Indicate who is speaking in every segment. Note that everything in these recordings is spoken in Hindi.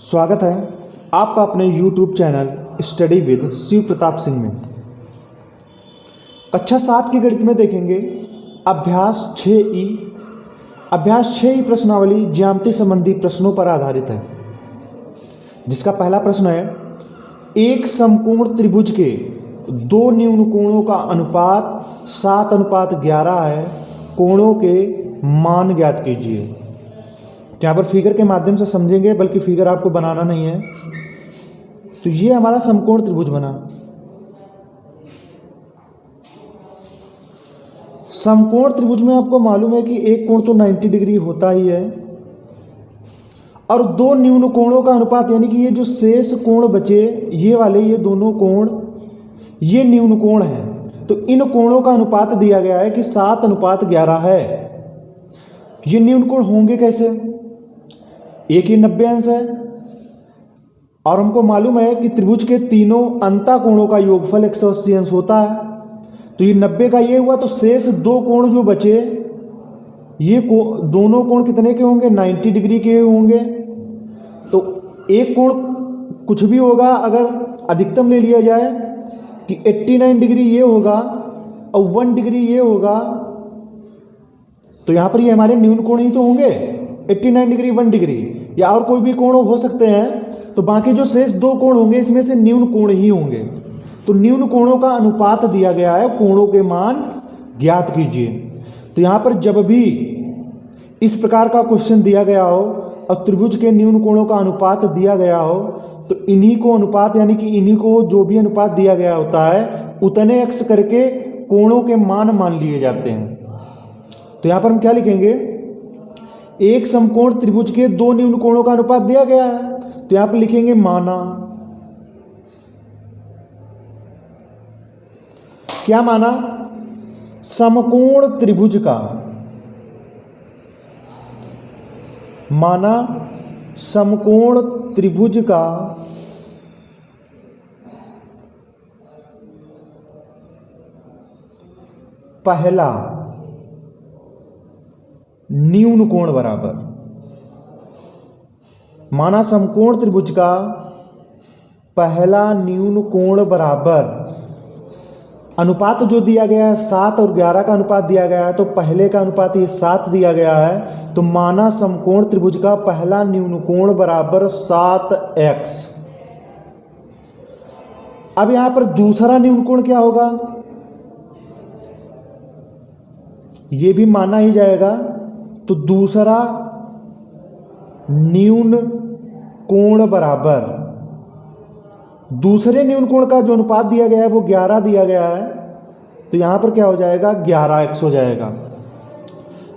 Speaker 1: स्वागत है आपका अपने YouTube channel study with Shiv Pratap Singh में। कक्षा 7 की गणित में देखेंगे अभ्यास 6E। अभ्यास 6E प्रश्नावली ज्यामिति संबंधी प्रश्नों पर आधारित है, जिसका पहला प्रश्न है, एक समकोण त्रिभुज के दो न्यून कोणों का अनुपात 7:11 है, कोणों के मान ज्ञात कीजिए। यहाँ पर फिगर के माध्यम से समझेंगे, बल्कि फिगर आपको बनाना नहीं है। तो ये हमारा समकोण त्रिभुज बना। समकोण त्रिभुज में आपको मालूम है कि एक कोण तो 90 डिग्री होता ही है, और दो न्यून कोणों का अनुपात, यानी कि ये जो शेष कोण बचे ये वाले, ये दोनों कोण ये न्यून कोण हैं। तो इन कोणों का अनुपात दिया गया है कि 7:11 है। ये न्यून कोण होंगे कैसे? एक ही 90 अंश है, और हमको मालूम है कि त्रिभुज के तीनों अंता कोणों का योगफल 180 अंश होता है। तो ये 90 का ये हुआ, तो शेष दो कोण जो बचे ये दोनों कोण कितने के होंगे? 90 डिग्री के होंगे। तो एक कोण कुछ भी होगा, अगर अधिकतम ले लिया जाए कि 89 डिग्री ये होगा और 1 डिग्री ये होगा, तो यहाँ पर ये हमारे न्यून कोण ही तो होंगे। 89 डिग्री 1 डिग्री या और कोई भी कोण हो सकते हैं। तो बाकी जो शेष दो कोण होंगे इसमें से न्यून कोण ही होंगे। तो न्यून कोणों का अनुपात दिया गया है, कोणों के मान ज्ञात कीजिए। तो यहाँ पर जब भी इस प्रकार का क्वेश्चन दिया गया हो और त्रिभुज के न्यून कोणों का अनुपात दिया गया हो, तो इन्हीं को अनुपात, यानी कि इन्हीं को जो भी अनुपात दिया गया होता है उतने x करके कोणों के मान लिए जाते हैं। तो यहाँ पर हम क्या लिखेंगे? एक समकोण त्रिभुज के दो न्यून कोणों का अनुपात दिया गया है, तो यहां पर लिखेंगे माना। क्या माना? समकोण त्रिभुज का माना, समकोण त्रिभुज का पहला न्यून कोण बराबर, माना समकोण त्रिभुज का पहला न्यून कोण बराबर, अनुपात जो दिया गया है 7 और 11 का अनुपात दिया गया है, तो पहले का अनुपात ये 7 दिया गया है। तो माना समकोण त्रिभुज का पहला न्यून कोण बराबर 7x। अब यहां पर दूसरा न्यून कोण क्या होगा? ये भी माना ही जाएगा। तो दूसरा न्यून कोण बराबर, दूसरे न्यून कोण का जो अनुपात दिया गया है वो 11 दिया गया है। तो यहां पर क्या हो जाएगा? 11x हो जाएगा।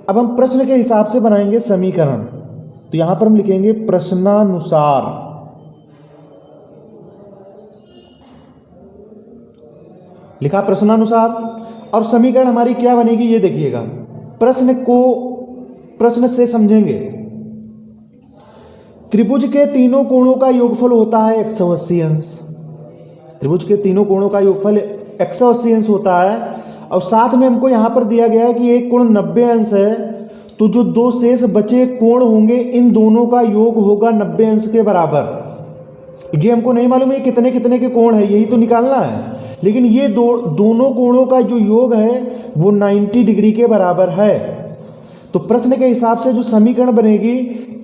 Speaker 1: अब हम प्रश्न के हिसाब से बनाएंगे समीकरण। तो यहां पर हम लिखेंगे प्रश्नानुसार। लिखा प्रश्नानुसार, और समीकरण हमारी क्या बनेगी ये देखिएगा। प्रश्न से समझेंगे। त्रिभुज के तीनों कोणों का योगफल होता है 180 अंश। त्रिभुज के तीनों कोणों का योगफल 180 अंश होता है, और साथ में हमको यहां पर दिया गया है कि एक कोण 90 अंश है। तो जो दो शेष बचे कोण होंगे इन दोनों का योग होगा 90 अंश के बराबर। ये हमको नहीं मालूम है कितने कितने के कोण है, यही तो निकालना है। लेकिन ये दोनों कोणों का जो योग है वो 90 डिग्री के बराबर है। तो प्रश्न के हिसाब से जो समीकरण बनेगी,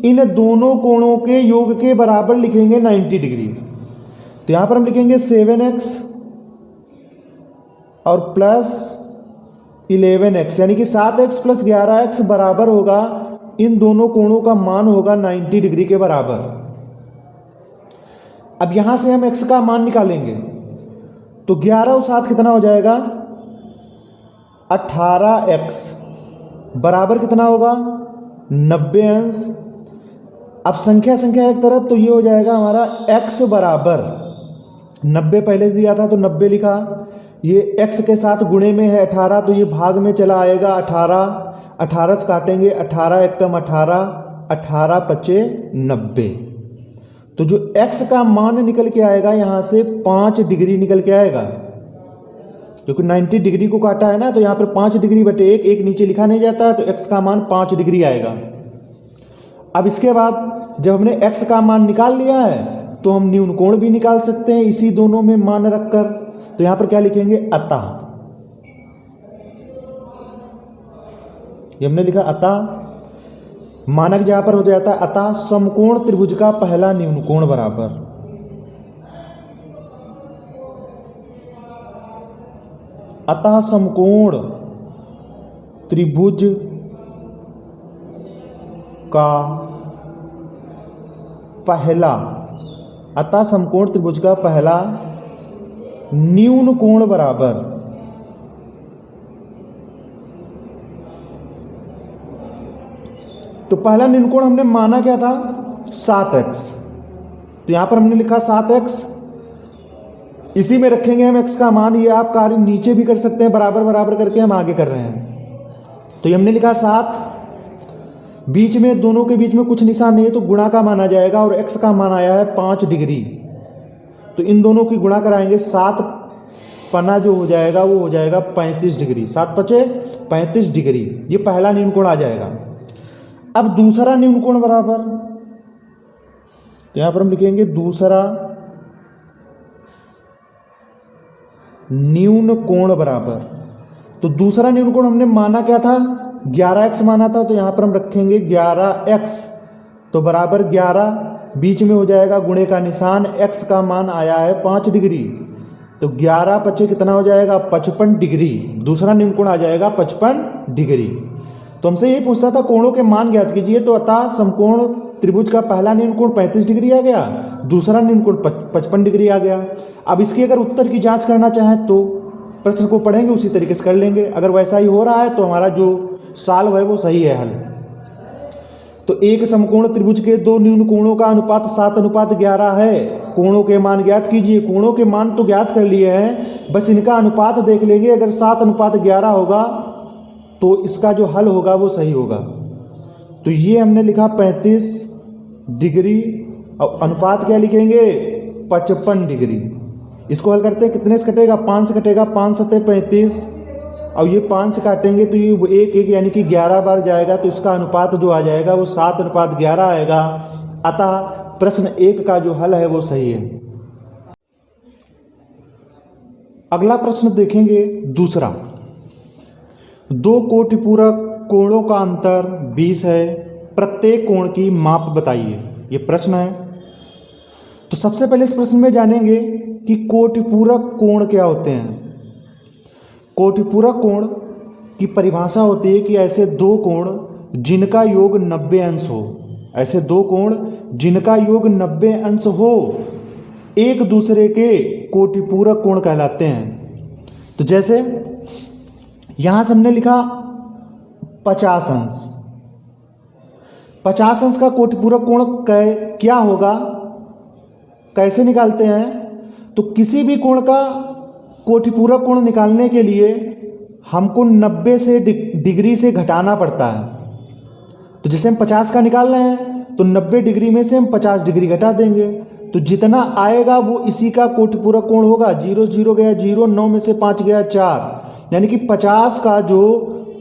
Speaker 1: इन दोनों कोणों के योग के बराबर लिखेंगे 90 डिग्री। तो यहां पर हम लिखेंगे 7x और प्लस 11x, यानी कि 7x प्लस 11x बराबर होगा, इन दोनों कोणों का मान होगा 90 डिग्री के बराबर। अब यहां से हम x का मान निकालेंगे। तो 11 और 7 कितना हो जाएगा? 18x बराबर कितना होगा? 90 अंश। अब संख्या एक तरफ, तो ये हो जाएगा हमारा x बराबर 90 पहले से दिया था तो 90 लिखा। ये x के साथ गुणे में है 18, तो ये भाग में चला आएगा 18 से काटेंगे, 18 एकम 18, 18 पचे 90। तो जो x का मान निकल के आएगा यहां से 5 डिग्री निकल के आएगा, क्योंकि 90 डिग्री को काटा है ना। तो यहाँ पर 5 डिग्री बटे 1 नीचे लिखा नहीं जाता है, तो x का मान 5 डिग्री आएगा। अब इसके बाद जब हमने x का मान निकाल लिया है तो हम न्यून कोण भी निकाल सकते हैं इसी दोनों में मान रखकर। तो यहां पर क्या लिखेंगे, अतः। ये हमने लिखा अतः, मानक जहां पर हो जाता है अतः समकोण त्रिभुज का पहला न्यून कोण बराबर, अतः समकोण त्रिभुज का पहला, अतः समकोण त्रिभुज का पहला न्यून कोण बराबर तो पहला न्यून कोण हमने माना क्या था, 7x। तो यहां पर हमने लिखा 7x, इसी में रखेंगे हम x का मान। ये आप कार्य नीचे भी कर सकते हैं, बराबर बराबर करके हम आगे कर रहे हैं। तो ये हमने लिखा 7, बीच में दोनों के बीच में कुछ निशान नहीं है तो गुणा का मान आ जाएगा और x का मान आया है 5 डिग्री। तो इन दोनों की गुणा कराएंगे, 7 पन्ना जो हो जाएगा वो हो जाएगा 35 डिग्री, 7 पचे 35 डिग्री। ये पहला न्यून कोण आ जाएगा। अब दूसरा न्यून कोण बराबर, तो यहां पर हम लिखेंगे दूसरा न्यून कोण बराबर। तो दूसरा न्यून कोण हमने माना क्या था, 11x माना था। तो यहां पर हम रखेंगे 11x, तो बराबर 11, बीच में हो जाएगा गुणे का निशान, x का मान आया है 5 डिग्री। तो 11 पचे कितना हो जाएगा, 55 डिग्री। दूसरा न्यून कोण आ जाएगा 55 डिग्री। तो हमसे ये पूछता था कोणों के मान ज्ञात कीजिए, तो अतः समकोण त्रिभुज का पहला न्यून कोण 35 डिग्री आ गया, दूसरा न्यून कोण 55 डिग्री आ गया। अब इसकी अगर उत्तर की जांच करना चाहें तो प्रश्न को पढ़ेंगे उसी तरीके से कर लेंगे। अगर वैसा ही हो रहा है तो हमारा जो सॉल्व है वो सही है हल। तो एक समकोण त्रिभुज के दो न्यून कोणों का अनुपात 7:11 है। कोणों के मान ज्ञात कीजिए। कोणों के मान तो ज्ञात कर लिए हैं, बस इनका अनुपात देख लेंगे। अगर 7:11 होगा तो इसका जो हल होगा वो सही होगा। तो ये हमने लिखा 35 डिग्री और अनुपात क्या लिखेंगे, 55 डिग्री। इसको हल करते हैं, कितने से कटेगा, 5 से कटेगा, 5 सते 35 और ये 5 से काटेंगे तो ये 1 यानी कि 11 बार जाएगा। तो इसका अनुपात जो आ जाएगा वो 7:11 आएगा। अतः प्रश्न 1 का जो हल है वो सही है। अगला प्रश्न देखेंगे दूसरा। दो कोटिपूरक कोणों का अंतर 20 है, प्रत्येक कोण की माप बताइए, ये प्रश्न है। तो सबसे पहले इस प्रश्न में जानेंगे कि कोटिपूरक कोण क्या होते हैं। कोटिपूरक कोण की परिभाषा होती है कि ऐसे दो कोण जिनका योग 90 अंश हो, ऐसे दो कोण जिनका योग 90 अंश हो एक दूसरे के कोटिपूरक कोण कहलाते हैं। तो जैसे यहां से हमने लिखा 50 अंश, 50 अंश का कोटिपूरक कोण क्या होगा, कैसे निकालते हैं। तो किसी भी कोण का कोटिपूरक कोण निकालने के लिए हमको 90 से डिग्री से घटाना पड़ता है। तो जैसे हम 50 का निकाल रहे हैं तो 90 डिग्री में से हम 50 डिग्री घटा देंगे, तो जितना आएगा वो इसी का कोटिपूरक कोण होगा। 0 0 गया 0, 9 में से 5 गया 4, यानी कि 50 का जो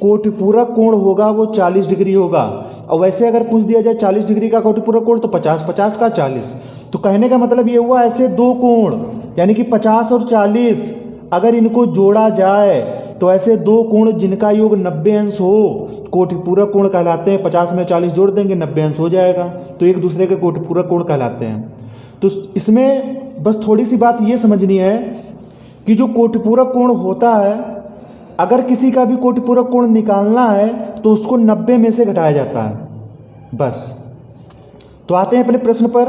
Speaker 1: कोटिपूरक कोण होगा वो 40 डिग्री होगा। और वैसे अगर पूछ दिया जाए 40 डिग्री का कोटिपूरक कोण तो 50 50 का 40। तो कहने का मतलब ये हुआ ऐसे दो कोण यानी कि 50 और 40 अगर इनको जोड़ा जाए तो ऐसे दो कोण जिनका योग 90 अंश हो कोटिपूरक कोण कहलाते हैं। 50 में 40 जोड़ देंगे 90 अंश हो जाएगा, तो एक दूसरे के कोटिपूरक कोण कहलाते हैं। तो इसमें बस थोड़ी सी बात ये समझनी है कि जो कोटिपूरक कोण होता है, अगर किसी का भी कोटिपूरक कोण निकालना है तो उसको 90 में से घटाया जाता है बस। तो आते हैं अपने प्रश्न पर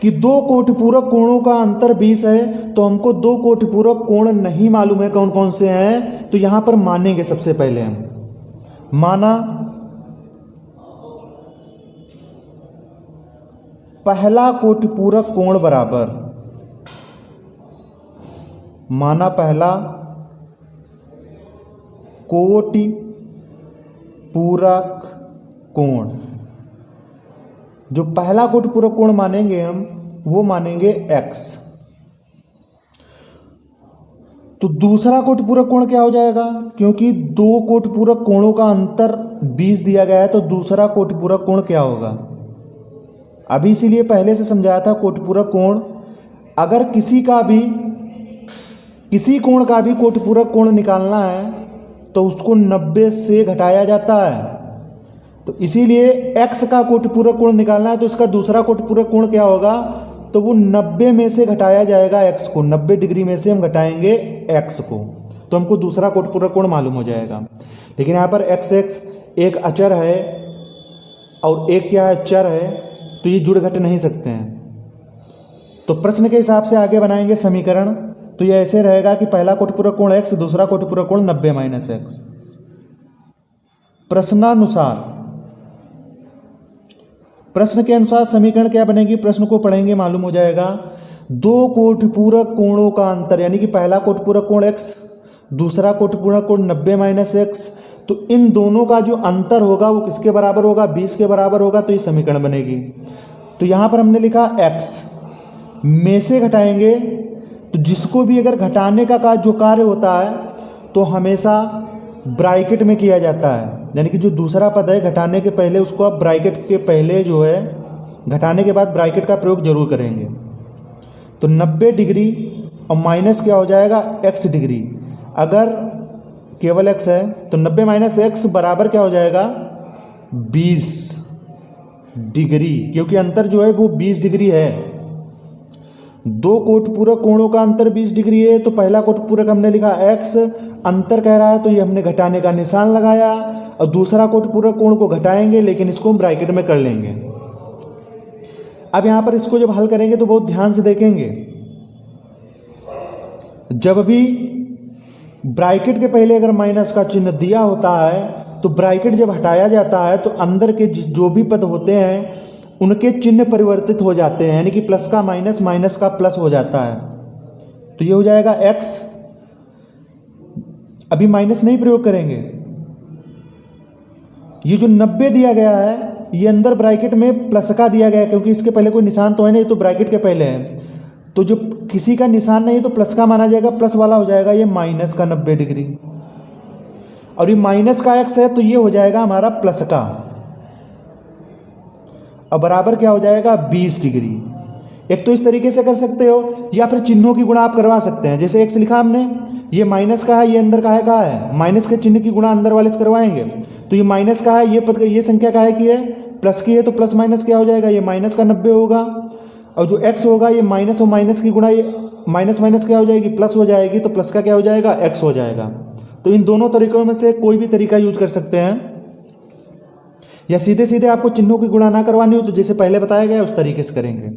Speaker 1: कि दो कोटिपूरक कोणों का अंतर 20 है, तो हमको दो कोटिपूरक कोण नहीं मालूम है कौन कौन से हैं। तो यहां पर मानेंगे सबसे पहले हम माना पहला कोटिपूरक कोण बराबर, माना पहला कोटिपूरक कोण, जो पहला कोटिपूरक कोण मानेंगे हम वो मानेंगे x। तो दूसरा कोटिपूरक कोण क्या हो जाएगा, क्योंकि दो कोटिपूरक कोणों का अंतर 20 दिया गया है, तो दूसरा कोटिपूरक कोण क्या होगा, अभी इसीलिए पहले से समझाया था कोटिपूरक कोण, अगर किसी कोण का भी कोटिपूरक कोण निकालना है तो उसको 90 से घटाया जाता है। तो इसीलिए x का कोटिपूरक कोण निकालना है तो इसका दूसरा कोटिपूरक कोण क्या होगा, तो वो 90 में से घटाया जाएगा x को, 90 डिग्री में से हम घटाएंगे x को, तो हमको दूसरा कोटिपूरक कोण मालूम हो जाएगा। लेकिन यहाँ पर x एक अचर है और एक क्या है, चर है, तो ये जुड़ घट नहीं सकते हैं। तो प्रश्न के हिसाब से आगे बनाएंगे समीकरण, तो ये ऐसे रहेगा कि पहला कोटिपूरक कोण x, दूसरा कोटिपूरक कोण 90 माइनस x। प्रश्न के अनुसार समीकरण क्या बनेगी, प्रश्न को पढ़ेंगे मालूम हो जाएगा। दो कोटिपूरक कोणों का अंतर, यानी कि पहला कोटिपूरक कोण x, दूसरा कोटिपूरक कोण 90 माइनस x, तो इन दोनों का जो अंतर होगा वो किसके बराबर होगा, 20 के बराबर होगा, तो ये समीकरण बनेगी। तो यहाँ पर हमने लिखा x में से घटाएंगे, तो जिसको भी अगर घटाने का जो कार्य होता है तो हमेशा ब्रैकेट में किया जाता है, यानी कि जो दूसरा पद है घटाने के पहले उसको आप ब्रैकेट के पहले जो है घटाने के बाद ब्रैकेट का प्रयोग जरूर करेंगे। तो 90 डिग्री और माइनस क्या हो जाएगा, x डिग्री, अगर केवल x है तो 90 माइनस x बराबर क्या हो जाएगा, 20 डिग्री, क्योंकि अंतर जो है वो 20 डिग्री है। दो कोटिपूरक कोणों का अंतर 20 डिग्री है, तो पहला कोटिपूरक हमने लिखा x, अंतर कह रहा है तो ये हमने घटाने का निशान लगाया, और दूसरा कोटिपूरक कोण को घटाएंगे लेकिन इसको हम ब्रैकेट में कर लेंगे। अब यहाँ पर इसको जब हल करेंगे तो बहुत ध्यान से देखेंगे, जब भी ब्रैकेट के पहले अगर माइनस का चिन्ह दिया होता है तो ब्रैकेट जब हटाया जाता है तो अंदर के जो भी पद होते हैं उनके चिन्ह परिवर्तित हो जाते हैं, यानी कि प्लस का माइनस, माइनस का प्लस हो जाता है। तो ये हो जाएगा x, अभी माइनस नहीं प्रयोग करेंगे। ये जो 90 दिया गया है ये अंदर ब्रैकेट में प्लस का दिया गया है, क्योंकि इसके पहले कोई निशान तो है नहीं, तो ब्रैकेट के पहले है, तो जो किसी का निशान नहीं है तो प्लस का माना जाएगा, प्लस वाला हो जाएगा ये माइनस का 90 डिग्री, और ये माइनस का x है तो ये हो जाएगा हमारा प्लस का, और बराबर क्या हो जाएगा, 20 डिग्री। एक तो इस तरीके से कर सकते हो, या फिर चिन्हों की गुणा आप करवा सकते हैं। जैसे x लिखा हमने, ये माइनस का है, ये अंदर का है, माइनस के चिन्ह की गुणा अंदर वाले से करवाएंगे, तो ये माइनस का है, ये पद ये संख्या का है कि है प्लस की है, तो प्लस माइनस क्या हो जाएगा, ये माइनस का 90 होगा, और जो x होगा ये माइनस और माइनस की गुणा, ये माइनस माइनस क्या हो जाएगी, प्लस हो जाएगी, तो प्लस का क्या हो जाएगा, x हो जाएगा। तो इन दोनों तरीकों में से कोई भी तरीका यूज कर सकते हैं, या सीधे सीधे आपको चिन्हों की गुणा ना करवानी हो तो जैसे पहले बताया गया उस तरीके से करेंगे।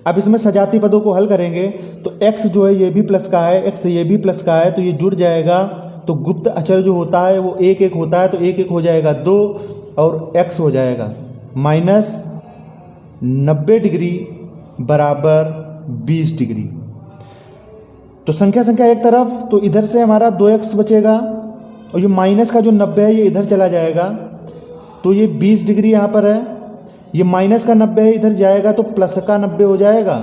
Speaker 1: अब इसमें सजाती पदों को हल करेंगे, तो x जो है ये भी प्लस का है, x ये भी प्लस का है, तो ये जुड़ जाएगा, तो गुप्त अचर जो होता है वो 1 1 होता है, तो 1 1 हो जाएगा 2, और x हो जाएगा माइनस 90 डिग्री बराबर 20 डिग्री। तो संख्या एक तरफ, तो इधर से हमारा 2x बचेगा, और ये माइनस का जो 90 है ये इधर चला जाएगा, तो ये 20 डिग्री यहाँ पर है, ये माइनस का 90 है इधर जाएगा, तो प्लस का 90 हो जाएगा,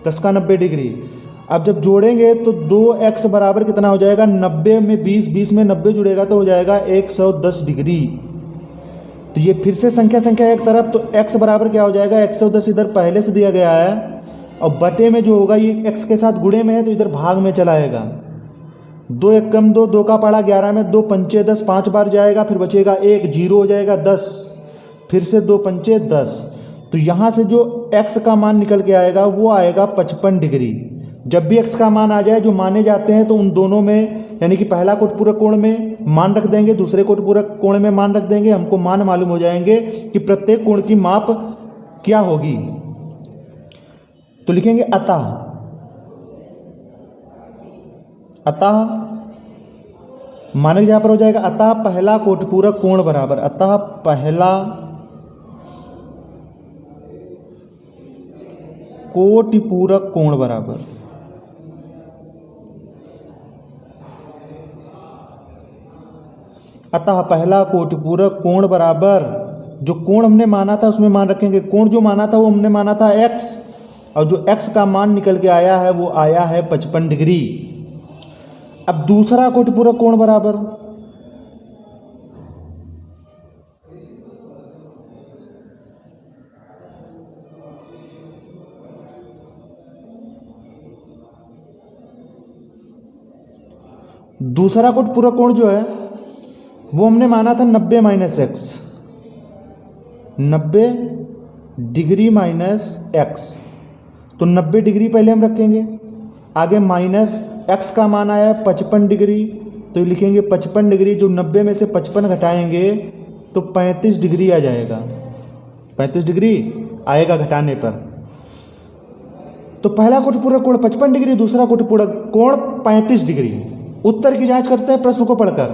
Speaker 1: प्लस का 90 डिग्री। अब जब जोड़ेंगे तो 2x बराबर कितना हो जाएगा, 90 में 20, 20 में 90 जुड़ेगा तो हो जाएगा 110 डिग्री। तो ये फिर से संख्या एक तरफ, तो x बराबर क्या हो जाएगा, 110 इधर पहले से दिया गया है, और बटे में जो होगा ये x के साथ गुणे में है तो इधर भाग में चला आएगा, 2 1 कम 2, 2 का पाड़ा 11 में 2 पंचे 10, 5 बार जाएगा, फिर बचेगा 1, 0 हो जाएगा 10, फिर से 2 पंचे 10, तो यहाँ से जो x का मान निकल के आएगा वो आएगा 55 डिग्री। जब भी x का मान आ जाए जो माने जाते हैं तो उन दोनों में, यानी कि पहला कोटिपूरक कोण में मान रख देंगे, दूसरे कोटिपूरक कोण में मान रख देंगे, हमको मान मालूम हो जाएंगे कि प्रत्येक कोण की माप क्या होगी। तो लिखेंगे अतः मानक यहाँ पर हो जाएगा अतः पहला कोटिपूरक कोण बराबर, अतः पहला कोटिपूरक कोण बराबर, अतः पहला कोटिपूरक कोण बराबर, जो कोण हमने माना था उसमें मान रखेंगे, कोण जो माना था वो हमने माना था x, और जो x का मान निकल के आया है वो आया है 55 डिग्री। अब दूसरा कोटिपूरक कोण बराबर, दूसरा कोटपूरक कोण जो है वो हमने माना था 90 minus x, 90 degree minus x, तो 90 डिग्री पहले हम रखेंगे, आगे माइनस एक्स का मान आया 55 डिग्री, तो लिखेंगे 55 डिग्री, जो 90 में से 55 घटाएंगे तो 35 डिग्री आ जाएगा, 35 डिग्री आएगा घटाने पर। तो पहला कोटपूरक कोण 55 डिग्री, दूसरा कोटपूरक कोण 35 डिग्री। उत्तर की जांच करते हैं प्रश्न को पढ़कर।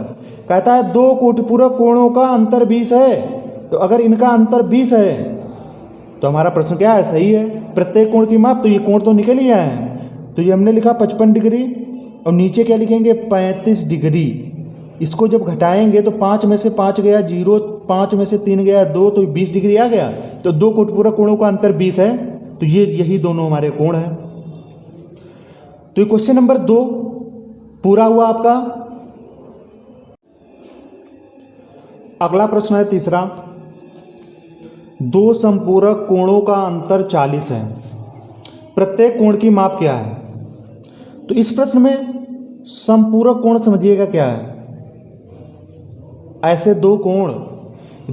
Speaker 1: कहता है दो कोटपूरक कोणों का अंतर 20 है, तो अगर इनका अंतर 20 है तो हमारा प्रश्न क्या है, सही है। प्रत्येक कोण की माप, तो ये कोण तो निकल ही आया है, तो ये हमने लिखा 55 डिग्री और नीचे क्या लिखेंगे 35 डिग्री। इसको जब घटाएंगे तो 5 में से 5 गया 0, 5 में से 3 गया 2, तो 20 डिग्री आ गया। तो दो कोटपूरक कोणों का अंतर 20 है, तो यही दोनों हमारे कोण हैं। तो ये क्वेश्चन नंबर 2 पूरा हुआ आपका। अगला प्रश्न है तीसरा, दो संपूरक कोणों का अंतर 40 है, प्रत्येक कोण की माप क्या है। तो इस प्रश्न में संपूरक कोण समझिएगा क्या है। ऐसे दो कोण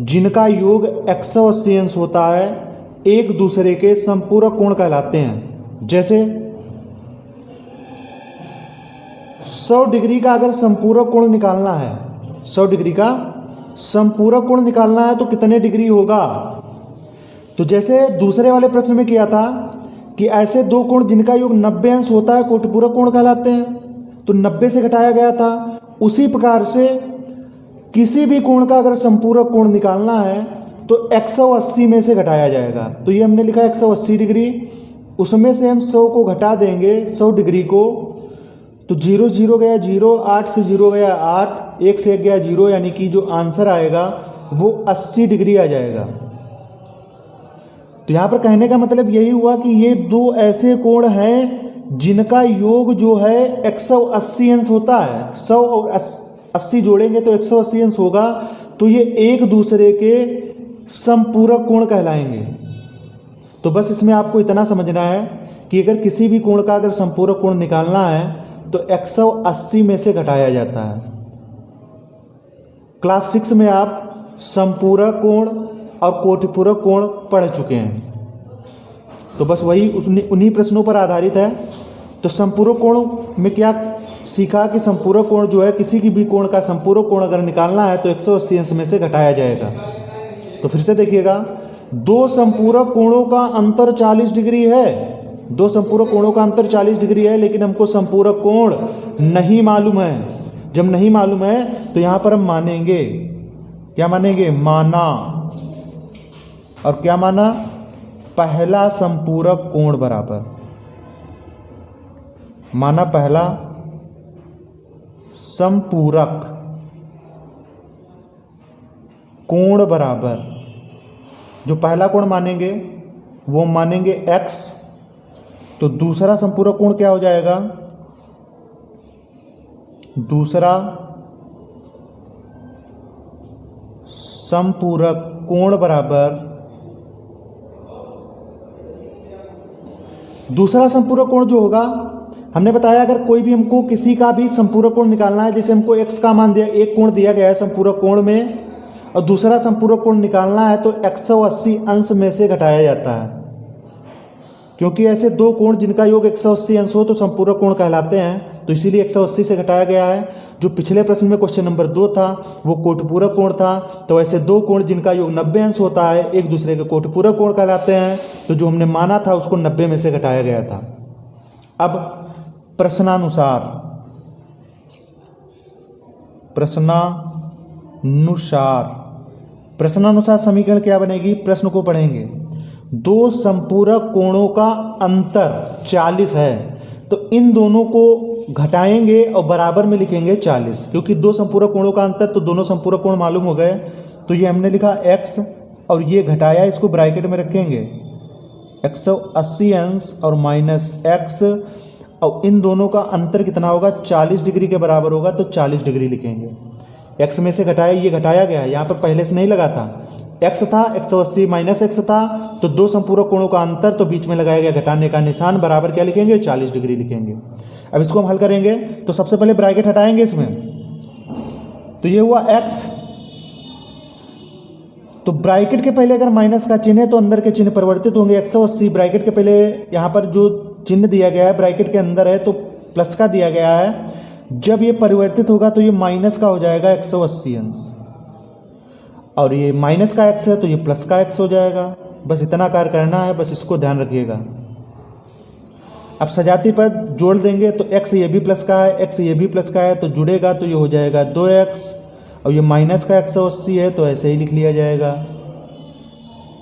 Speaker 1: जिनका योग 180 अंश होता है एक दूसरे के संपूरक कोण कहलाते हैं। जैसे 100 डिग्री का अगर संपूरक कोण निकालना है, 100 डिग्री का संपूरक कोण निकालना है तो कितने डिग्री होगा। तो जैसे दूसरे वाले प्रश्न में किया था कि ऐसे दो कोण जिनका योग 90 अंश होता है कोटपूरक कोण कहलाते हैं, तो 90 से घटाया गया था। उसी प्रकार से किसी भी कोण का अगर संपूरक कोण निकालना है तो 180 में से घटाया जाएगा। तो ये हमने लिखा 180 डिग्री, उसमें से हम 100 को घटा देंगे 100 डिग्री को, तो 0 0 गया 0, 8 से 0 गया 8, 1 से 1 गया 0, यानी कि जो आंसर आएगा वो 80 डिग्री आ जाएगा। तो यहाँ पर कहने का मतलब यही हुआ कि ये दो ऐसे कोण हैं जिनका योग जो है 180 अंश होता है। 100 और 80 जोड़ेंगे तो 180 अंश होगा, तो ये एक दूसरे के संपूरक कोण कहलाएंगे। तो बस इसमें आपको इतना समझना है कि अगर किसी भी कोण का अगर संपूरक कोण निकालना है तो 180 में से घटाया जाता है। क्लास 6 में आप संपूरक कोण और कोटपूरक कोण पढ़ चुके हैं, तो बस वही उन्हीं प्रश्नों पर आधारित है। तो संपूरक कोण में क्या सीखा कि संपूरक कोण जो है किसी की भी कोण का संपूरक कोण अगर निकालना है तो 180 अंश में से घटाया जाएगा। तो फिर से देखिएगा, दो संपूरक कोणों का अंतर 40 डिग्री है, दो संपूरक कोणों का अंतर 40 डिग्री है, लेकिन हमको संपूरक कोण नहीं मालूम है। जब नहीं मालूम है तो यहाँ पर हम मानेंगे, क्या मानेंगे, माना। और क्या माना, पहला संपूरक कोण बराबर, माना पहला संपूरक कोण बराबर, जो पहला कोण मानेंगे वो मानेंगे x, तो दूसरा संपूरक कोण क्या हो जाएगा, दूसरा संपूरक कोण बराबर, दूसरा संपूरक कोण जो होगा, हमने बताया अगर कोई भी हमको किसी का भी संपूरक कोण निकालना है, जैसे हमको x का मान दिया, एक कोण दिया गया है संपूरक कोण में और दूसरा संपूरक कोण निकालना है तो 180 अंश में से घटाया जाता है। क्योंकि ऐसे दो कोण जिनका योग 180 अंश हो तो संपूरक कोण कहलाते हैं, तो इसीलिए 180 से घटाया गया है। जो पिछले प्रश्न में क्वेश्चन नंबर 2 था वो कोटपूरक कोण था, तो ऐसे दो कोण जिनका योग 90 अंश होता है एक दूसरे के कोटपूरक कोण कहलाते हैं। तो जो हमने माना था उसको 90 में से घटाया गया था। अब प्रश्नानुसार समीकरण क्या बनेगी, प्रश्न को पढ़ेंगे। दो संपूरक कोणों का अंतर 40 है, तो इन दोनों को घटाएंगे और बराबर में लिखेंगे 40, क्योंकि दो संपूरक कोणों का अंतर तो दोनों संपूरक कोण मालूम हो गए। तो ये हमने लिखा x और ये घटाया, इसको ब्रैकेट में रखेंगे 180 अंश और माइनस x, और इन दोनों का अंतर कितना होगा, 40 डिग्री के बराबर होगा, तो 40 डिग्री लिखेंगे। x में से घटाया, ये घटाया गया है, यहाँ पर पहले से नहीं लगा था, x था 180 माइनस x था, तो दो संपूरक कोणों का अंतर, तो बीच में लगाया गया घटाने का निशान, बराबर क्या लिखेंगे 40 डिग्री लिखेंगे। अब इसको हम हल करेंगे तो सबसे पहले ब्रैकेट हटाएंगे इसमें, तो ये हुआ x, तो ब्रैकेट के पहले अगर माइनस का चिन्ह है तो अंदर के चिन्ह परिवर्तित होंगे। 180 ब्रैकेट के पहले यहाँ पर जो चिन्ह दिया गया है ब्रैकेट के अंदर है तो प्लस का दिया गया है, जब ये परिवर्तित होगा तो ये माइनस का हो जाएगा 180 अंश, और ये माइनस का x है तो ये प्लस का x हो जाएगा। बस इतना कार्य करना है, बस इसको ध्यान रखिएगा। अब सजाती पद जोड़ देंगे तो x ये भी प्लस का है, x ये भी प्लस का है, तो जुड़ेगा तो ये हो जाएगा 2x, और ये माइनस का 180 है तो ऐसे ही लिख लिया जाएगा।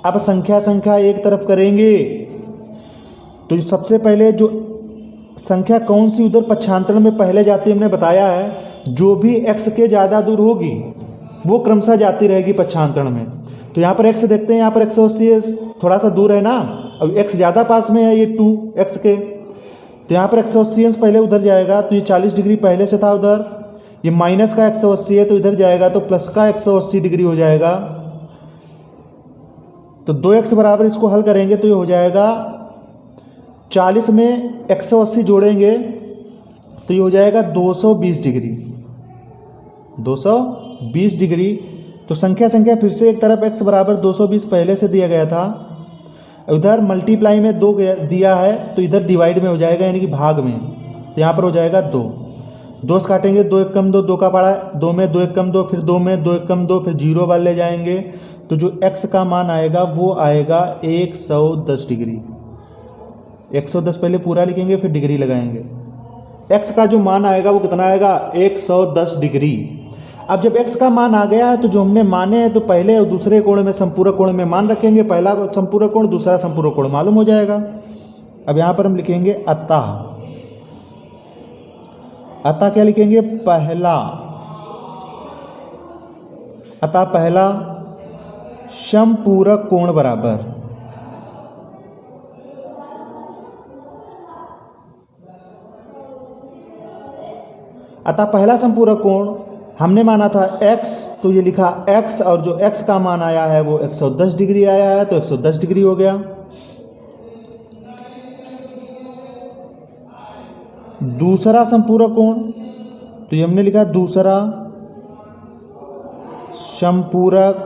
Speaker 1: अब संख्या एक तरफ करेंगे तो सबसे पहले जो संख्या कौन सी उधर पक्षांतरण में पहले जाती है हमने बताया है, जो भी x के ज़्यादा दूर होगी वो क्रमशः जाती रहेगी पक्षांतरण में। तो यहाँ पर x देखते हैं, यहाँ पर 180 है, थोड़ा सा दूर है ना, अब x ज़्यादा पास में है, ये 2x के, तो यहाँ पर 180 अंश पहले उधर जाएगा, तो ये 40 डिग्री पहले से था उधर, ये माइनस का 180 है तो इधर जाएगा तो प्लस का 180 डिग्री हो जाएगा। तो 2x बराबर इसको हल करेंगे तो ये हो जाएगा 40 में 180 जोड़ेंगे तो ये हो जाएगा 220 डिग्री, 220 डिग्री। तो संख्या फिर से एक तरफ x बराबर 220 पहले से दिया गया था, उधर मल्टीप्लाई में 2 दिया है तो इधर डिवाइड में हो जाएगा, यानी कि भाग में, तो यहाँ पर हो जाएगा 2, 2 से काटेंगे, 2 1 कम 2, 2 का पड़ा 2 में 2 1 कम 2, फिर 2 में 2 1 कम 2, फिर 0 वाले ले जाएंगे, तो जो x का मान आएगा वो आएगा 110 डिग्री। 110 पहले पूरा लिखेंगे फिर डिग्री लगाएंगे, x का जो मान आएगा वो कितना आएगा 110 डिग्री। अब जब x का मान आ गया है तो जो हमने माने हैं तो पहले और दूसरे कोण में संपूरक कोण में मान रखेंगे, पहला संपूरक कोण दूसरा संपूरक कोण मालूम हो जाएगा। अब यहाँ पर हम लिखेंगे अतः क्या लिखेंगे पहला, अतः पहला समपूरक कोण बराबर अतः पहला संपूरक कोण हमने माना था x, तो ये लिखा x, और जो x का मान आया है वो 110 डिग्री आया है तो 110 डिग्री हो गया। दूसरा संपूरक कोण, तो ये हमने लिखा दूसरा संपूरक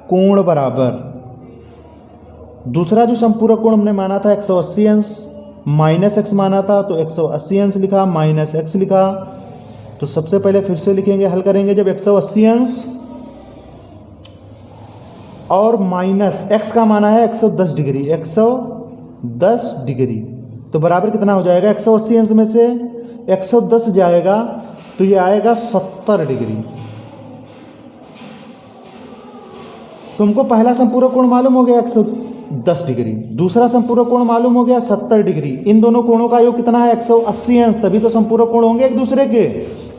Speaker 1: कोण बराबर, दूसरा जो संपूरक कोण हमने माना था 180 अंश, माइनस x माना था तो 180 अंश लिखा, माइनस x लिखा। तो सबसे पहले फिर से लिखेंगे, हल करेंगे, जब 180 अंश और माइनस x का माना है 110 डिग्री, 110 डिग्री, तो बराबर कितना हो जाएगा, 180 अंश में से 110 जाएगा तो ये आएगा 70 डिग्री। तुमको पहला संपूरक कोण मालूम हो गया 110 डिग्री, दूसरा संपूरक कोण मालूम हो गया 70 डिग्री, इन दोनों कोणों का योग कितना है 180 अंश, तभी तो संपूरक कोण होंगे एक दूसरे के।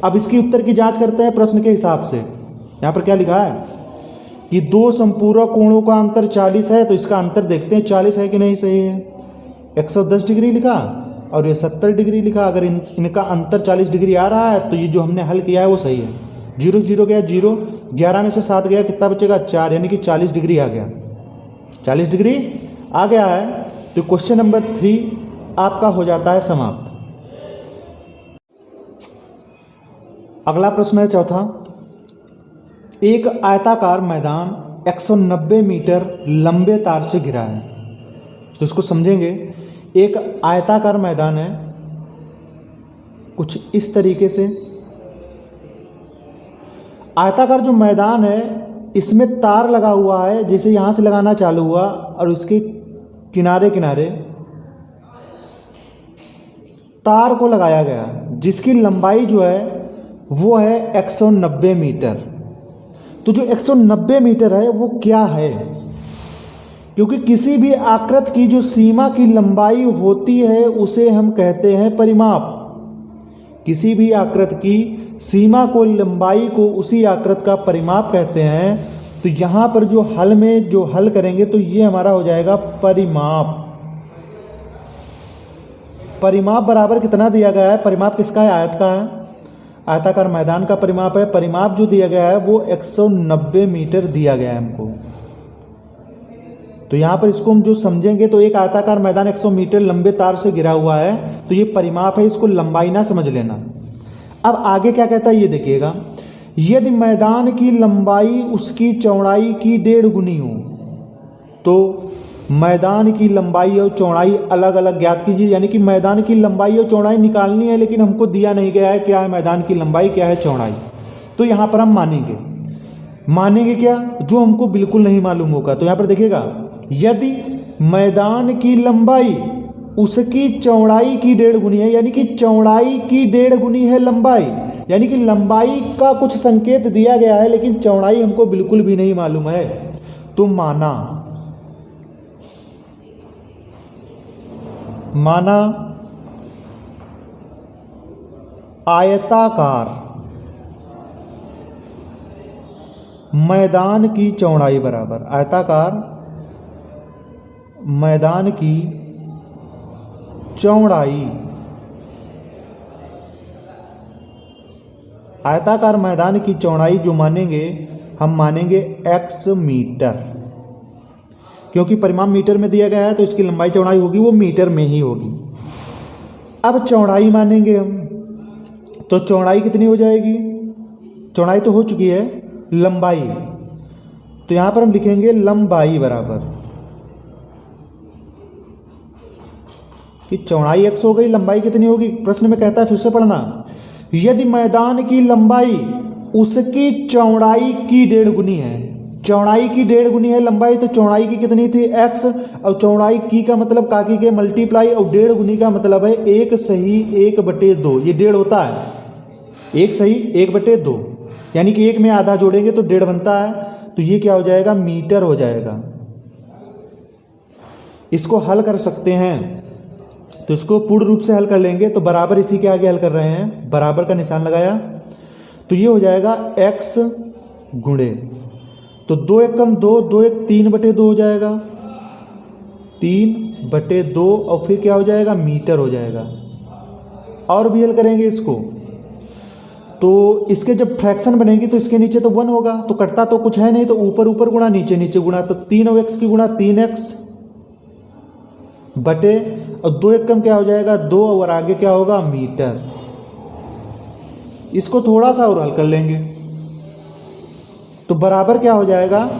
Speaker 1: अब इसकी उत्तर की जांच करते हैं प्रश्न के हिसाब से। यहाँ पर क्या लिखा है कि दो संपूरक कोणों का अंतर 40 है, तो इसका अंतर देखते हैं 40 है कि नहीं सही है। 110 डिग्री लिखा और ये 70 डिग्री लिखा, अगर इनका अंतर 40 डिग्री आ रहा है तो ये जो हमने हल किया है वो सही है। 0 0 गया 0, 11 में से 7 गया, कितना बचेगा 4, यानी कि 40 डिग्री आ गया, 40 डिग्री आ गया है। तो क्वेश्चन नंबर 3 आपका हो जाता है समाप्त। अगला प्रश्न है चौथा, एक आयताकार मैदान 190 मीटर लंबे तार से घिरा है। तो इसको समझेंगे, एक आयताकार मैदान है कुछ इस तरीके से, आयताकार जो मैदान है इसमें तार लगा हुआ है, जैसे यहाँ से लगाना चालू हुआ और इसके किनारे किनारे तार को लगाया गया, जिसकी लंबाई जो है वो है 190 मीटर। तो जो 190 मीटर है वो क्या है, क्योंकि किसी भी आकृति की जो सीमा की लंबाई होती है उसे हम कहते हैं परिमाप। किसी भी आकृति की सीमा को, लंबाई को उसी आकृति का परिमाप कहते हैं। तो यहाँ पर जो हल में जो हल करेंगे तो ये हमारा हो जाएगा परिमाप। परिमाप बराबर कितना दिया गया है, परिमाप किसका है, आयत का है। आयताकार मैदान का परिमाप है। परिमाप जो दिया गया है वो 190 मीटर दिया गया है हमको। तो यहाँ पर इसको हम जो समझेंगे तो एक आयताकार मैदान 100 मीटर लंबे तार से घिरा हुआ है, तो ये परिमाप है, इसको लंबाई ना समझ लेना। अब आगे क्या कहता है ये देखिएगा, यदि मैदान की लंबाई उसकी चौड़ाई की 1.5 गुनी हो, तो मैदान की लंबाई और चौड़ाई अलग अलग ज्ञात कीजिए। यानी कि मैदान की लंबाई और चौड़ाई निकालनी है, लेकिन हमको दिया नहीं गया है क्या है मैदान की लंबाई, क्या है चौड़ाई। तो यहाँ पर हम मानेंगे क्या, जो हमको बिल्कुल नहीं मालूम होगा। तो यहाँ पर देखिएगा, यदि मैदान की लंबाई उसकी चौड़ाई की 1.5 गुनी है, यानी कि चौड़ाई की 1.5 गुनी है लंबाई, यानी कि लंबाई का कुछ संकेत दिया गया है लेकिन चौड़ाई हमको बिल्कुल भी नहीं मालूम है। तो माना आयताकार मैदान की चौड़ाई बराबर, आयताकार मैदान की चौड़ाई, आयताकार मैदान की चौड़ाई जो मानेंगे हम मानेंगे x मीटर, क्योंकि परिमाप मीटर में दिया गया है तो इसकी लंबाई चौड़ाई होगी वो मीटर में ही होगी। अब चौड़ाई मानेंगे हम, तो चौड़ाई कितनी हो जाएगी, चौड़ाई तो हो चुकी है, लंबाई, तो यहाँ पर हम लिखेंगे लंबाई बराबर कि चौड़ाई x हो गई, लंबाई कितनी होगी, प्रश्न में कहता है फिर से पढ़ना, यदि मैदान की लंबाई उसकी चौड़ाई की 1.5 गुनी है, चौड़ाई की 1.5 गुनी है लंबाई, तो चौड़ाई की कितनी थी x, और चौड़ाई की का मतलब काकी के मल्टीप्लाई, और 1.5 गुनी का मतलब है 1 सही 1/2, ये 1.5 होता है, 1 सही 1/2, यानी कि 1 में आधा जोड़ेंगे तो 1.5 बनता है, तो ये क्या हो जाएगा, मीटर हो जाएगा। इसको हल कर सकते हैं, तो इसको पूर्ण रूप से हल कर लेंगे, तो बराबर इसी के आगे हल कर रहे हैं, बराबर का निशान लगाया, तो ये हो जाएगा x गुणे, तो 2 1 कम 2, 2 1 3/2 हो जाएगा, 3/2, और फिर क्या हो जाएगा, मीटर हो जाएगा। और भी हल करेंगे इसको, तो इसके जब फ्रैक्शन बनेगी तो इसके नीचे तो 1 होगा, तो कटता तो कुछ है नहीं, तो ऊपर ऊपर गुणा नीचे नीचे गुणा, तो 3 और x की गुणा 3x बटे, और 2 1 कम क्या हो जाएगा 2, और आगे क्या होगा मीटर। इसको थोड़ा सा और हल कर लेंगे, तो बराबर क्या हो जाएगा,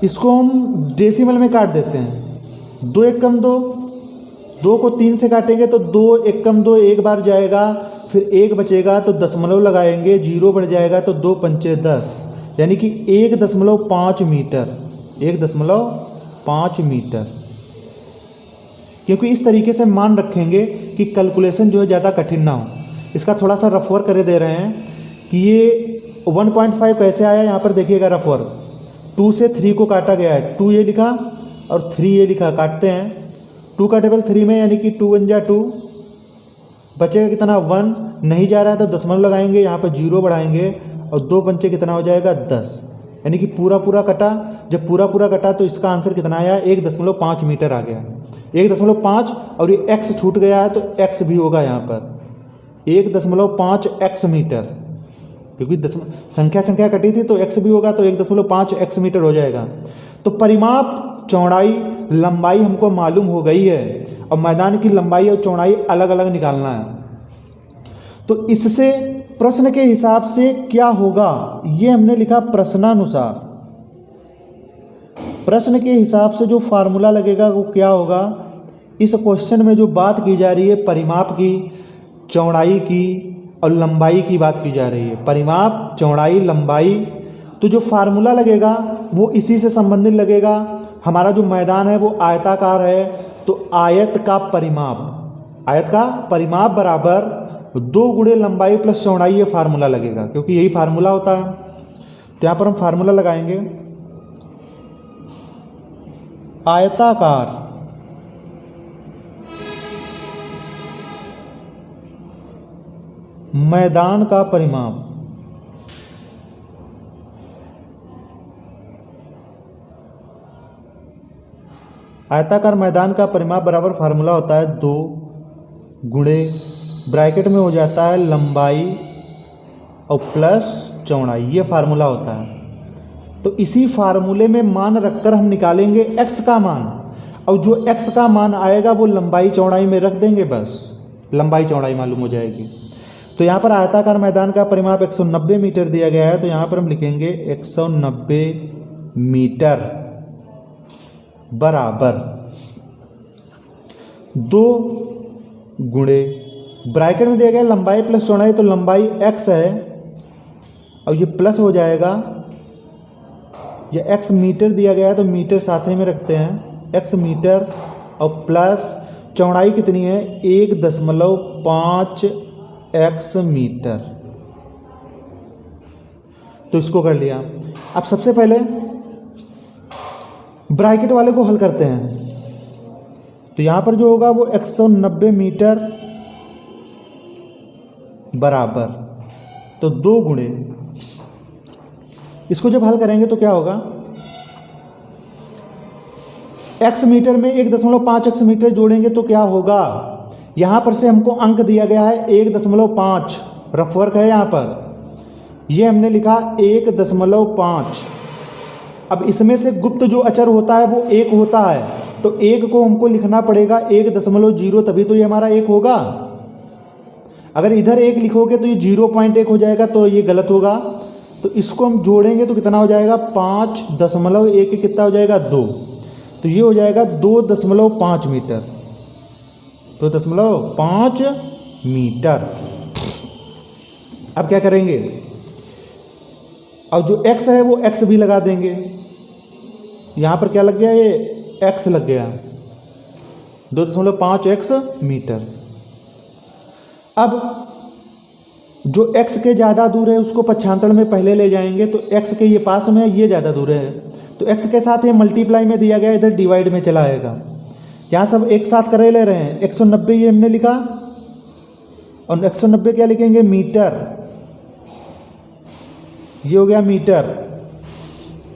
Speaker 1: इसको हम डेसिमल में काट देते हैं, 2 1 कम 2, 2 को 3 से काटेंगे तो 2 1 कम 2 एक बार जाएगा, फिर 1 बचेगा तो दशमलव लगाएंगे, 0 बढ़ जाएगा तो 2 पंचे 10, यानी कि 1.5 मीटर, 1.5 मीटर। क्योंकि इस तरीके से मान रखेंगे कि कैलकुलेशन जो है ज़्यादा कठिन ना हो। इसका थोड़ा सा रफ वर्क करे दे रहे हैं कि ये 1.5 कैसे आया, यहाँ पर देखिएगा रफ वर्क, 2 से 3 को काटा गया है, 2 ये लिखा और 3 ये लिखा, काटते हैं, 2 का टेबल 3 में, यानी कि 2 1 जा 2, बचेगा कितना 1, नहीं जा रहा है तो दशमलव लगाएंगे, यहाँ पर 0 बढ़ाएंगे, और 2 पंचे कितना हो जाएगा 10, यानी कि पूरा पूरा कटा। जब पूरा पूरा कटा तो इसका आंसर कितना आया, 1.5 मीटर आ गया, 1.5, और ये x छूट गया है तो x भी होगा यहाँ पर 1.5 x मीटर, क्योंकि संख्या कटी थी तो x भी होगा, तो 1.5 x मीटर हो जाएगा। तो परिमाप चौड़ाई लंबाई हमको मालूम हो गई है, और मैदान की लंबाई और चौड़ाई अलग अलग निकालना है। तो इससे प्रश्न के हिसाब से क्या होगा, ये हमने लिखा प्रश्नानुसार, प्रश्न के हिसाब से जो फार्मूला लगेगा वो क्या होगा, इस क्वेश्चन में जो बात की जा रही है परिमाप की, चौड़ाई की और लंबाई की बात की जा रही है, परिमाप चौड़ाई लंबाई, तो जो फार्मूला लगेगा वो इसी से संबंधित लगेगा। हमारा जो मैदान है वो आयताकार है, तो आयत का परिमाप बराबर 2 गुणे लंबाई प्लस चौड़ाई, ये फार्मूला लगेगा, क्योंकि यही फार्मूला होता है। तो यहाँ पर हम फार्मूला लगाएंगे, आयताकार मैदान का परिमाप, आयताकार मैदान का परिमाप बराबर फार्मूला होता है 2 गुणे ब्रैकेट में हो जाता है लंबाई और प्लस चौड़ाई, ये फार्मूला होता है। तो इसी फार्मूले में मान रखकर हम निकालेंगे x का मान, और जो x का मान आएगा वो लंबाई चौड़ाई में रख देंगे, बस लंबाई चौड़ाई मालूम हो जाएगी। तो यहाँ पर आयताकार मैदान का परिमाप 190 मीटर दिया गया है, तो यहाँ पर हम लिखेंगे 190 मीटर बराबर 2 गुणे ब्रैकेट में दिया गया लंबाई प्लस चौड़ाई, तो लंबाई x है और ये प्लस हो जाएगा, ये x मीटर दिया गया है तो मीटर साथ ही में रखते हैं, x मीटर और प्लस चौड़ाई कितनी है 1.5 x मीटर। तो इसको कर लिया। अब सबसे पहले ब्रैकेट वाले को हल करते हैं। तो यहाँ पर जो होगा वो 190 मीटर बराबर तो 2 गुणे, इसको जब हल करेंगे तो क्या होगा, x मीटर में 1.5 x मीटर जोड़ेंगे तो क्या होगा, यहाँ पर से हमको अंक दिया गया है 1.5, रफ वर्क है यहाँ पर, ये हमने लिखा 1.5। अब इसमें से गुप्त जो अचर होता है वो 1 होता है, तो 1 को हमको लिखना पड़ेगा 1.0, तभी तो ये हमारा 1 होगा। अगर इधर 1 लिखोगे तो ये 0.1 हो जाएगा, तो ये गलत होगा। तो इसको हम जोड़ेंगे तो कितना हो जाएगा 5.1 कितना हो जाएगा 2, तो ये हो जाएगा 2.5 मीटर, 2.5 मीटर। अब क्या करेंगे, और जो x है वो x भी लगा देंगे, यहाँ पर क्या लग गया, ये x लग गया 2.5 x मीटर। अब जो x के ज़्यादा दूर है उसको पक्षांतर में पहले ले जाएंगे, तो x के ये पास में है, ये ज़्यादा दूर है, तो x के साथ ये मल्टीप्लाई में दिया गया, इधर डिवाइड में चला आएगा। यहाँ सब एक साथ करे ले रहे हैं, 190 ये हमने लिखा, और 190 क्या लिखेंगे मीटर, ये हो गया मीटर।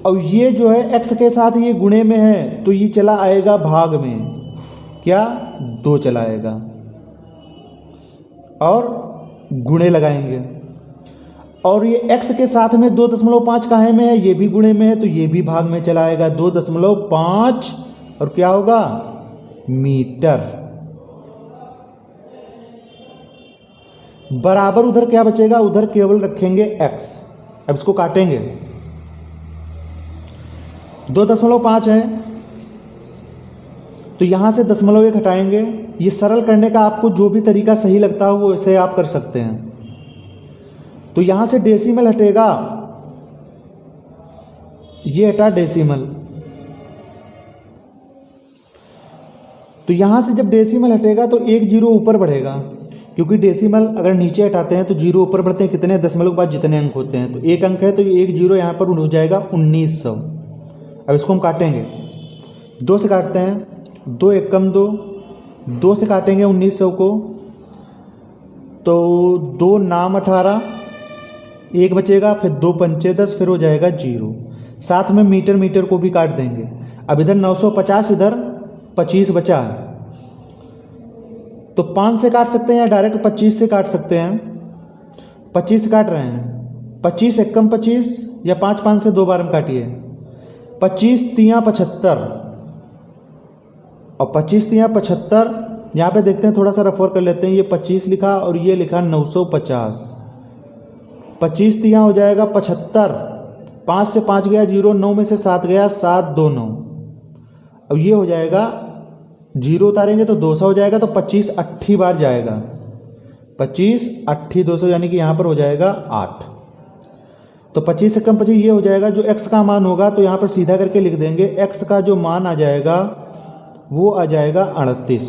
Speaker 1: और ये जो है x के साथ ये गुणे में है, तो ये चला आएगा भाग में, क्या 2 चला आएगा, और गुणे लगाएंगे। और ये x के साथ में 2.5 काहे में है, ये भी गुणे में है, तो ये भी भाग में चला आएगा 2.5, और क्या होगा मीटर बराबर। उधर क्या बचेगा, उधर केवल रखेंगे x। अब इसको काटेंगे, 2.5 है तो यहाँ से 0.1 हटाएंगे। ये सरल करने का आपको जो भी तरीका सही लगता हो वो इसे आप कर सकते हैं। तो यहाँ से डेसिमल हटेगा, ये हटा डेसिमल, तो यहाँ से जब डेसिमल हटेगा तो 1 0 ऊपर बढ़ेगा, क्योंकि डेसिमल अगर नीचे हटाते हैं तो 0 ऊपर बढ़ते हैं, कितने दशमलव के बाद जितने अंक होते हैं, तो 1 अंक है तो 1 0 यहाँ पर हो जाएगा 1900। अब इसको हम काटेंगे, 2 से काटते हैं, 2 एकम 2, 2 से काटेंगे 1900 को, तो 2 नाम 18, 1 बचेगा, फिर 2 पंचे 10, फिर हो जाएगा 0। साथ में मीटर मीटर को भी काट देंगे। अब इधर 950, इधर 25 बचा, तो 5 से काट सकते हैं या डायरेक्ट 25 से काट सकते हैं। 25 से काट रहे हैं, 25 एकम 25 या 5 5 से 2 बार हम काटिए, 25 तियाँ 75 और 25 तियाँ 75। यहाँ पे देखते हैं, थोड़ा सा रफ कर लेते हैं, ये 25 लिखा और ये लिखा 950, 25 तियाँ हो जाएगा 75, 5 से 5 गया 0, 9 में से 7 गया 7 2 9, अब ये हो जाएगा 0 उतारेंगे तो 200 हो जाएगा, तो 25 80 बार जाएगा, 25 80 200, यानी कि यहाँ पर हो जाएगा 8। तो 25 से कम 25 ये हो जाएगा। जो x का मान होगा तो यहाँ पर सीधा करके लिख देंगे, x का जो मान आ जाएगा वो आ जाएगा 38।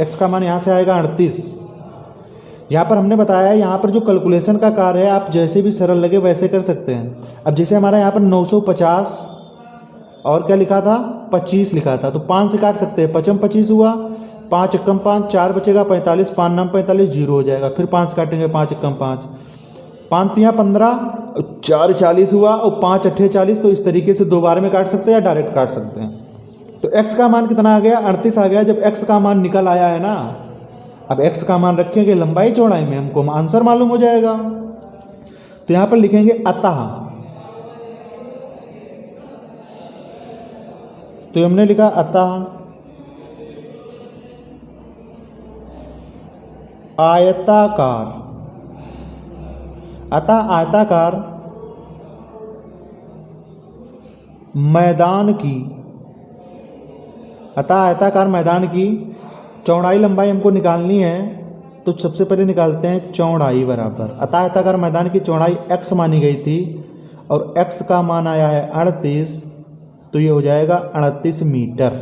Speaker 1: x का मान यहाँ से आएगा 38। यहाँ पर हमने बताया है, यहाँ पर जो कैलकुलेशन का कार्य है आप जैसे भी सरल लगे वैसे कर सकते हैं। अब जैसे हमारा यहाँ पर 950 और क्या लिखा था 25 लिखा था, तो 5 से काट सकते हैं, 5 25 हुआ, 5 एकम 5, 4 बचेगा 45, 5 नाम 45, 0 हो जाएगा, फिर 5 से काटेंगे, 5 एकम 5, 5 तियाँ 15, 4 40 हुआ और 5 अट्ठे 40। तो इस तरीके से 2 बार में काट सकते हैं या डायरेक्ट काट सकते हैं। तो x का मान कितना आ गया 38 आ गया। जब x का मान निकल आया है ना अब x का मान रखेंगे लंबाई चौड़ाई में, हमको आंसर मालूम हो जाएगा। तो यहां पर लिखेंगे अतः, तो हमने लिखा अतः आयताकार, अतः आयताकार मैदान की, अतः आयताकार मैदान की चौड़ाई लंबाई हमको निकालनी है। तो सबसे पहले निकालते हैं चौड़ाई बराबर, अतः आयताकार मैदान की चौड़ाई x मानी गई थी और x का मान आया है 38, तो ये हो जाएगा 38 मीटर।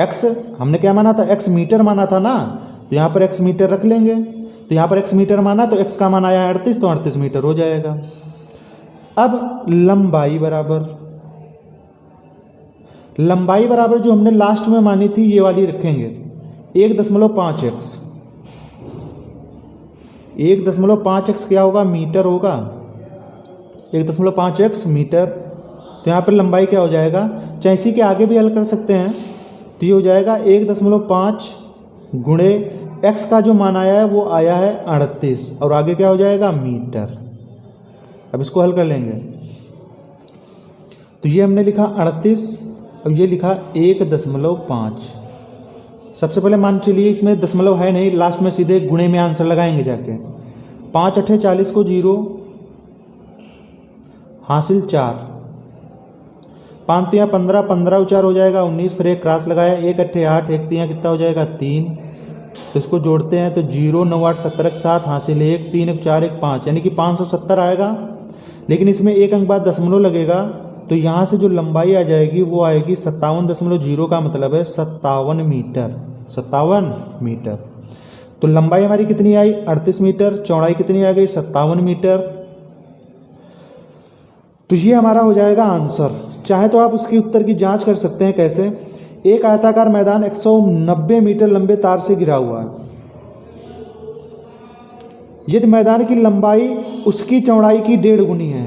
Speaker 1: x हमने क्या माना था, x मीटर माना था ना, तो यहाँ पर x मीटर रख लेंगे। तो यहाँ पर x मीटर माना तो x का मान आया 38, तो 38 मीटर हो जाएगा। अब लंबाई बराबर, लंबाई बराबर जो हमने लास्ट में मानी थी ये वाली रखेंगे 1.5x, 1.5x क्या होगा, मीटर होगा, 1.5x मीटर। तो यहाँ पर लंबाई क्या हो जाएगा, चाहे इसी के आगे भी हल कर सकते हैं, तो ये हो जाएगा 1.5 गुणे x का जो मान आया है वो आया है 38 और आगे क्या हो जाएगा, मीटर। अब इसको हल कर लेंगे, तो ये हमने लिखा 38, अब ये लिखा 1.5। सबसे पहले मान चलिए इसमें दशमलव है नहीं, लास्ट में सीधे गुणे में आंसर लगाएंगे जाके। 5 अठे 40 को 0 हासिल 4, 5 तियाँ 15, 15 उचार हो जाएगा 19, फिर एक क्रॉस लगाया, 1 अठे 8, 1 तियाँ कितना हो जाएगा 3, तो इसको जोड़ते हैं तो 0 9 8 17 7 हासिल 1, 3 1 4 1 5, यानी कि 570 आएगा। लेकिन इसमें एक अंक बाद दशमलव लगेगा, तो यहाँ से जो लंबाई आ जाएगी वो आएगी 57.0 का मतलब है 57 मीटर, 57 मीटर। तो लंबाई हमारी कितनी आई 38 मीटर, चौड़ाई कितनी आ गई 57 मीटर। तो ये हमारा हो जाएगा आंसर। चाहे तो आप उसके उत्तर की जांच कर सकते हैं। कैसे, एक आयताकार मैदान 190 मीटर लंबे तार से घिरा हुआ है। यदि मैदान की लंबाई उसकी चौड़ाई की 1.5 गुनी है,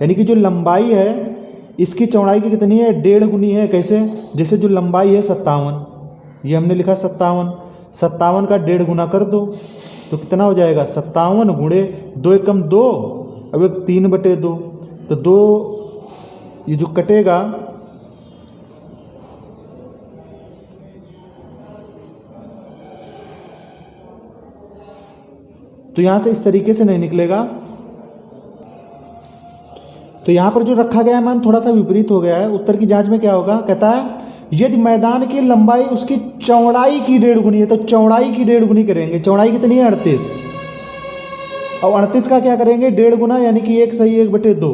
Speaker 1: यानी कि जो लंबाई है इसकी चौड़ाई की कितनी है 1.5 गुनी है। कैसे, जैसे जो लंबाई है 57, ये हमने लिखा 57, 57 का 1.5 गुना कर दो तो कितना हो जाएगा 57 गुणे 2 एकम 2, अब एक 3/2, तो 2 ये जो कटेगा तो यहाँ से इस तरीके से नहीं निकलेगा। तो यहाँ पर जो रखा गया है मान थोड़ा सा विपरीत हो गया है। उत्तर की जांच में क्या होगा, कहता है यदि मैदान की लंबाई उसकी चौड़ाई की 1.5 गुनी है, तो चौड़ाई की 1.5 गुनी करेंगे। चौड़ाई कितनी है 38, और 38 का क्या करेंगे 1.5 गुना, यानी कि 1 सही 1/2,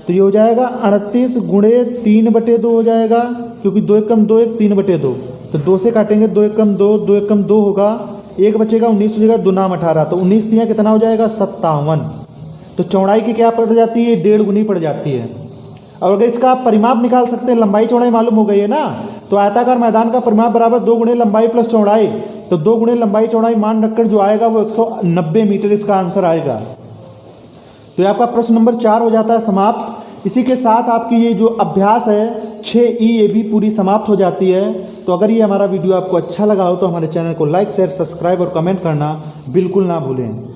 Speaker 1: तो ये हो जाएगा 38 गुणे 3/2 हो जाएगा, क्योंकि 2 एकम 2 1 3/2, तो 2 से काटेंगे 2 एकम 2, 2 एकम 2 होगा, 1 बचेगा 19 हो जाएगा, 2 नाम 18, तो 19 तियाँ कितना हो जाएगा 57। तो चौड़ाई की क्या पड़ जाती है 1.5 गुनी पड़ जाती है। और अगर इसका आप परिमाप निकाल सकते हैं, लंबाई चौड़ाई मालूम हो गई है ना, तो आयताकार मैदान का परिमाप बराबर 2 गुणे लंबाई प्लस चौड़ाई, तो 2 गुणे लंबाई चौड़ाई मान रखकर जो आएगा वो 190 मीटर इसका आंसर आएगा। तो ये आपका प्रश्न नंबर 4 हो जाता है समाप्त। इसी के साथ आपकी ये जो अभ्यास है 6E ये भी पूरी समाप्त हो जाती है। तो अगर ये हमारा वीडियो आपको अच्छा लगा हो तो हमारे चैनल को लाइक शेयर सब्सक्राइब और कमेंट करना बिल्कुल ना भूलें।